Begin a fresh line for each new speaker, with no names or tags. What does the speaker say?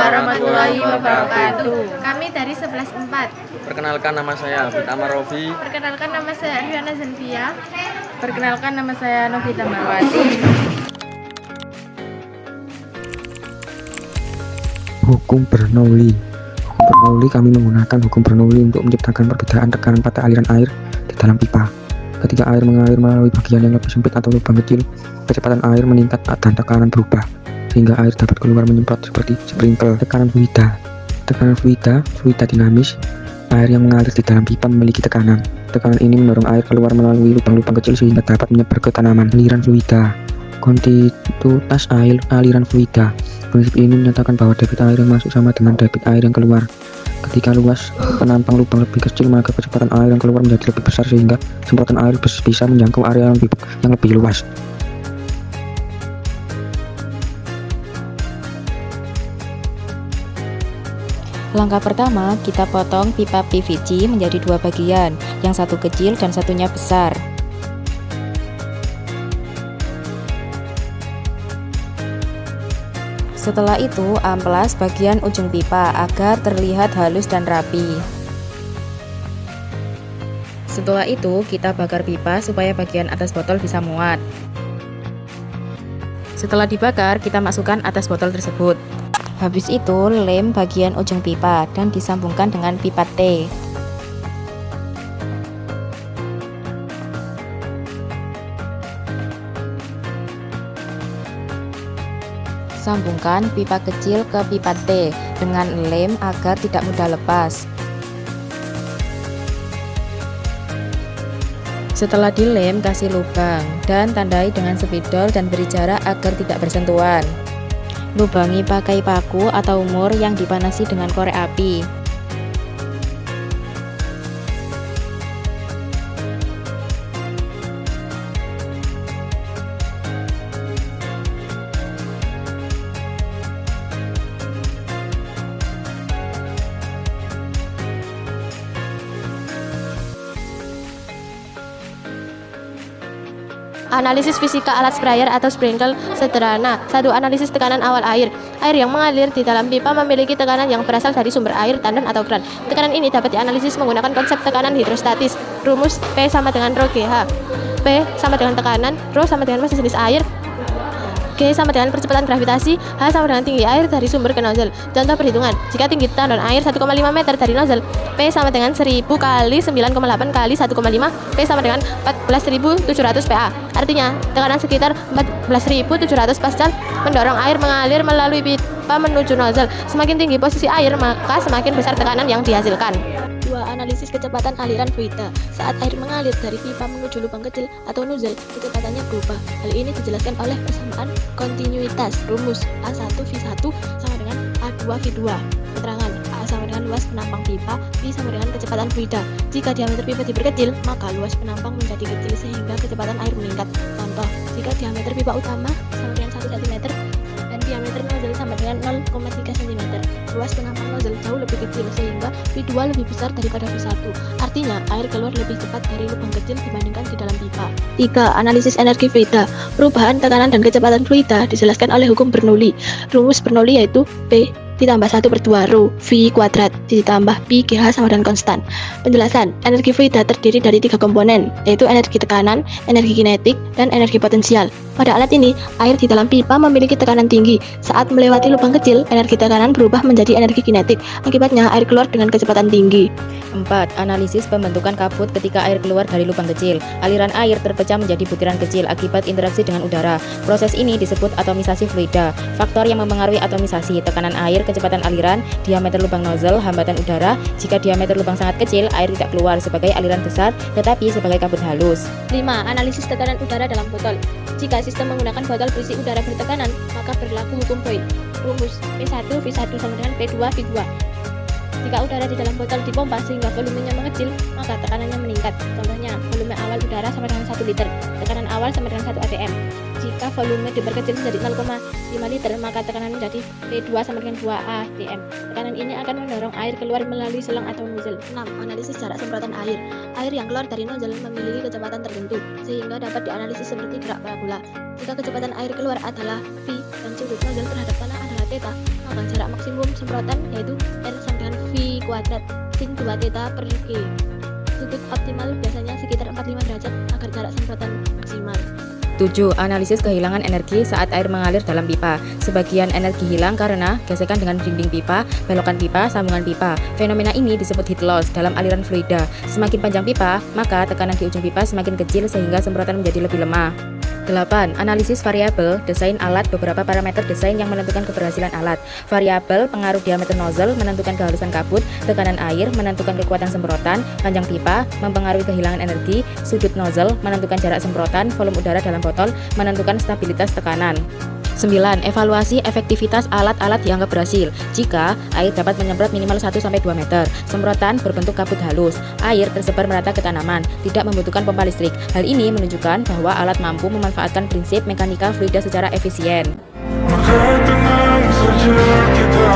warahmatullahi wabarakatuh.
Kami dari 11/4.
Perkenalkan, nama saya Abid Amar Rofi.
Perkenalkan, nama saya Riana Zanvia.
Perkenalkan, nama saya Novita Marwati.
Hukum Bernoulli. Hukum Bernoulli, kami menggunakan hukum Bernoulli untuk menciptakan perbedaan tekanan pada aliran air di dalam pipa. Ketika air mengalir melalui bagian yang lebih sempit atau lubang kecil, kecepatan air meningkat dan tekanan berubah, sehingga air dapat keluar menyemprot seperti sprinkle. Tekanan fluida dinamis. Air yang mengalir di dalam pipa memiliki tekanan. Tekanan ini mendorong air keluar melalui lubang-lubang kecil sehingga dapat menyebar ke tanaman. Aliran fluida. Kontinuitas aliran fluida. Prinsip ini menyatakan bahwa debit air yang masuk sama dengan debit air yang keluar. Ketika luas penampang lubang lebih kecil, maka kecepatan air yang keluar menjadi lebih besar sehingga semprotan air bisa menjangkau area yang lebih luas.
Langkah pertama, kita potong pipa PVC menjadi dua bagian, yang satu kecil dan satunya besar. Setelah itu, amplas bagian ujung pipa agar terlihat halus dan rapi. Setelah itu, kita bakar pipa supaya bagian atas botol bisa muat. Setelah dibakar, kita masukkan atas botol tersebut. Habis itu, lem bagian ujung pipa dan disambungkan dengan pipa T. Sambungkan pipa kecil ke pipa T dengan lem agar tidak mudah lepas. Setelah dilem, kasih lubang dan tandai dengan spidol dan beri jarak agar tidak bersentuhan. Lubangi pakai paku atau mur yang dipanasi dengan korek api.
Analisis fisika alat sprayer atau sprinkle sederhana. 1. Analisis tekanan awal air. Air yang mengalir di dalam pipa memiliki tekanan yang berasal dari sumber air, tandon atau kran. Tekanan ini dapat dianalisis menggunakan konsep tekanan hidrostatis. Rumus P sama dengan rho GH. P sama dengan tekanan, rho sama dengan massa jenis air, G sama dengan percepatan gravitasi, H sama dengan tinggi air dari sumber ke nozzle. Contoh perhitungan, jika tinggi tandon air 1,5 meter dari nozzle, P sama dengan 1000 kali 9,8 kali 1,5, P sama dengan 14.700 PA. Artinya, tekanan sekitar 14.700 pascal mendorong air mengalir melalui pipa menuju nozzle. Semakin tinggi posisi air, maka semakin besar tekanan yang dihasilkan.
2. Analisis kecepatan aliran fluida. Saat air mengalir dari pipa menuju lubang kecil atau nozzle, kecepatannya berubah. Hal ini dijelaskan oleh persamaan kontinuitas. Rumus A1V1 sama dengan A2V2. Keterangan: A sama dengan luas penampang pipa, V sama dengan kecepatan fluida. Jika diameter pipa diperkecil, maka luas penampang menjadi kecil sehingga kecepatan air meningkat. Contoh, jika diameter pipa utama sama dengan 1 cm dan diameter nozzle sama dengan 0,3 cm, luas penampang nozzle jauh lebih kecil sehingga V2 lebih besar daripada V1. Artinya, air keluar lebih cepat dari lubang kecil dibandingkan di dalam pipa. 3. Analisis energi fluida. Perubahan tekanan dan kecepatan fluida dijelaskan oleh hukum Bernoulli. Rumus Bernoulli yaitu P ditambah 1/2 rho V kuadrat ditambah Pi GH sama dengan konstan. Penjelasan: energi fluida terdiri dari 3 komponen, yaitu energi tekanan, energi kinetik, dan energi potensial. Pada alat ini, air di dalam pipa memiliki tekanan tinggi. Saat melewati lubang kecil, energi tekanan berubah menjadi energi kinetik. Akibatnya, air keluar dengan kecepatan tinggi.
4. Analisis pembentukan kabut ketika air keluar dari lubang kecil. Aliran air terpecah menjadi butiran kecil akibat interaksi dengan udara. Proses ini disebut atomisasi fluida. Faktor yang mempengaruhi atomisasi: tekanan air, kecepatan aliran, diameter lubang nozzle, hambatan udara. Jika diameter lubang sangat kecil, air tidak keluar sebagai aliran besar, tetapi sebagai kabut halus.
5. Analisis tekanan udara dalam botol. Jika sistem menggunakan botol berisi udara bertekanan, maka berlaku hukum Boyle. Rumus P1V1 sama dengan P2V2. Jika udara di dalam botol dipompa sehingga volumenya mengecil, maka tekanannya meningkat. Contohnya, volume awal udara sama dengan 1 liter, tekanan awal sama dengan 1 atm. Jika volume diperkecil menjadi 0,5 liter, maka tekanan menjadi P2 sama dengan 2 atm. Tekanan ini akan mendorong air keluar melalui selang atau nozzle. 6. Analisis jarak semprotan air. Air yang keluar dari nozzle memiliki kecepatan tertentu, sehingga dapat dianalisis seperti gerak parabola. Jika kecepatan air keluar adalah V dan sudut nozzle terhadap tanah adalah T, theta, maka jarak maksimum semprotan yaitu R sama dengan V kuadrat sin 2 theta per G. Sudut optimal biasanya sekitar 45 derajat agar jarak semprotan maksimal.
7. Analisis kehilangan energi saat air mengalir dalam pipa. Sebagian energi hilang karena gesekan dengan dinding pipa, belokan pipa, sambungan pipa. Fenomena ini disebut heat loss dalam aliran fluida. Semakin panjang pipa, maka tekanan di ujung pipa semakin kecil sehingga semprotan menjadi lebih lemah. 8. Analisis variabel desain alat. Beberapa parameter desain yang menentukan keberhasilan alat. Variabel pengaruh diameter nozzle menentukan kehalusan kabut, tekanan air menentukan kekuatan semprotan, panjang pipa mempengaruhi kehilangan energi, sudut nozzle menentukan jarak semprotan, volume udara dalam botol menentukan stabilitas tekanan. 9. Evaluasi efektivitas alat-alat dianggap berhasil jika air dapat menyemprot minimal 1-2 meter, semprotan berbentuk kabut halus, air tersebar merata ke tanaman, tidak membutuhkan pompa listrik. Hal ini menunjukkan bahwa alat mampu memanfaatkan prinsip mekanika fluida secara efisien.
Maka tenang saja kita